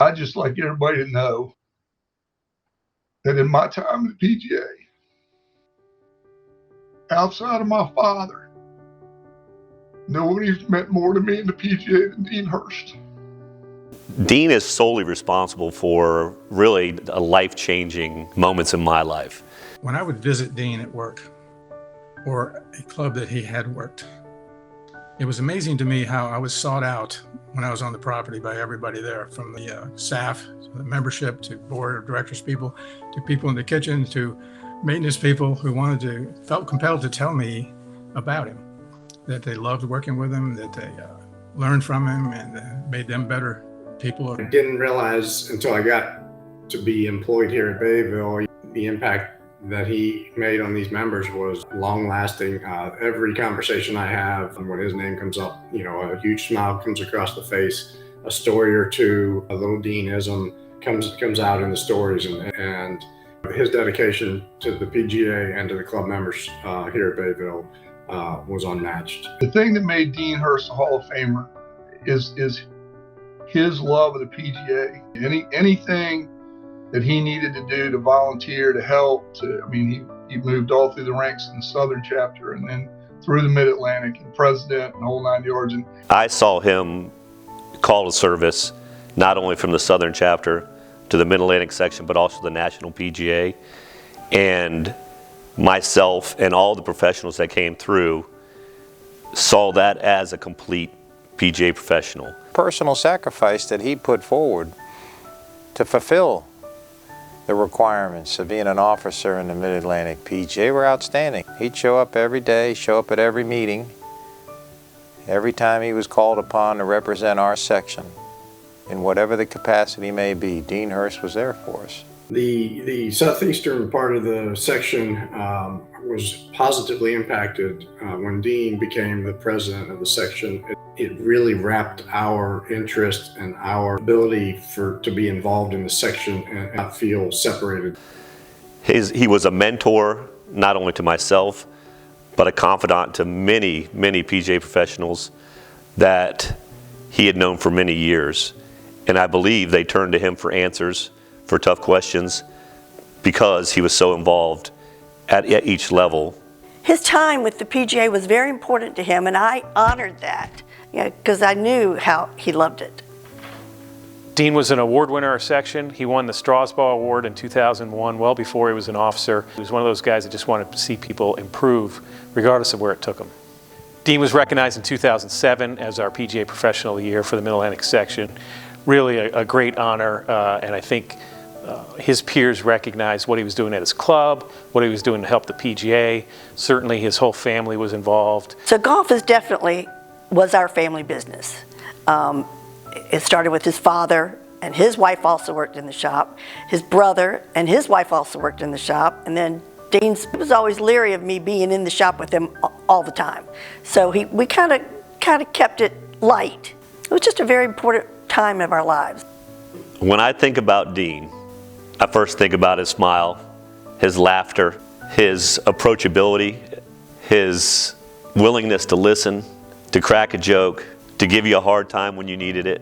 I'd just like everybody to know that in my time at the PGA, outside of my father, nobody's meant more to me in the PGA than Dean Hurst. Dean is solely responsible for really life-changing moments in my life. When I would visit Dean at work or a club that he had worked, it was amazing to me how I was sought out when I was on the property by everybody there, from the staff, the membership, to board of directors people, to people in the kitchen, to maintenance people who felt compelled to tell me about him, that they loved working with him, that they learned from him, and made them better people. I didn't realize until I got to be employed here at Bayville, the impact that he made on these members was long lasting. Every conversation I have, when his name comes up, a huge smile comes across the face, a story or two, a little Deanism comes out in the stories, and his dedication to the PGA and to the club members here at Bayville was unmatched. The thing that made Dean Hurst a Hall of Famer is his love of the PGA. Anything that he needed to do to volunteer, to help, he moved all through the ranks in the Southern chapter and then through the Middle Atlantic and President and the whole 9 yards. And I saw him call to service, not only from the Southern chapter to the Middle Atlantic section, but also the National PGA. And myself and all the professionals that came through saw that as a complete PGA professional. Personal sacrifice that he put forward to fulfill the requirements of being an officer in the Mid-Atlantic PGA were outstanding. He'd show up every day, show up at every meeting. Every time he was called upon to represent our section, in whatever the capacity may be, Dean Hurst was there for us. The southeastern part of the section was positively impacted when Dean became the president of the section. It really wrapped our interest and our ability to be involved in the section and not feel separated. He was a mentor, not only to myself, but a confidant to many, many PGA professionals that he had known for many years. And I believe they turned to him for answers, for tough questions, because he was so involved at each level. His time with the PGA was very important to him, and I honored that, because I knew how he loved it. Dean was an award winner of our section. He won the Strasbaugh Award in 2001, well before he was an officer. He was one of those guys that just wanted to see people improve, regardless of where it took them. Dean was recognized in 2007 as our PGA Professional of the Year for the Middle Atlantic section. Really a great honor, and I think his peers recognized what he was doing at his club, what he was doing to help the PGA. Certainly his whole family was involved. So golf was our family business. It started with his father, and his wife also worked in the shop. His brother and his wife also worked in the shop, and then Dean was always leery of me being in the shop with him all the time. So we kind of kept it light. It was just a very important time of our lives. When I think about Dean, I first think about his smile, his laughter, his approachability, his willingness to listen, to crack a joke, to give you a hard time when you needed it.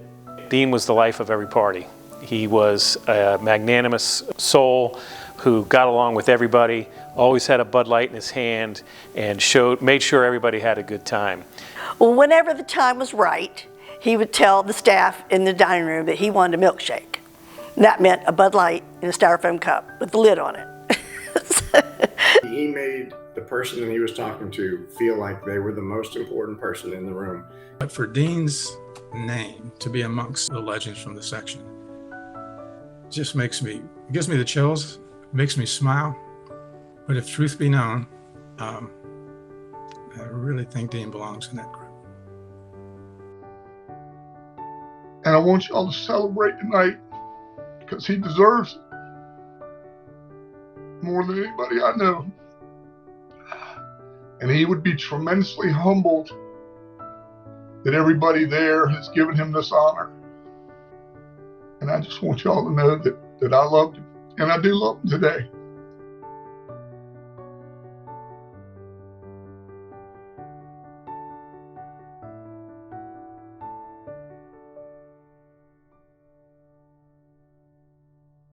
Dean was the life of every party. He was a magnanimous soul who got along with everybody, always had a Bud Light in his hand, and made sure everybody had a good time. Well, whenever the time was right, he would tell the staff in the dining room that he wanted a milkshake. And that meant a Bud Light in a styrofoam cup with the lid on it. He made the person that he was talking to feel like they were the most important person in the room. But for Dean's name to be amongst the legends from the section, just it gives me the chills, makes me smile. But if truth be known, I really think Dean belongs in that group. And I want y'all to celebrate tonight because he deserves it more than anybody I know. And he would be tremendously humbled that everybody there has given him this honor. And I just want y'all to know that I loved him, and I do love him today.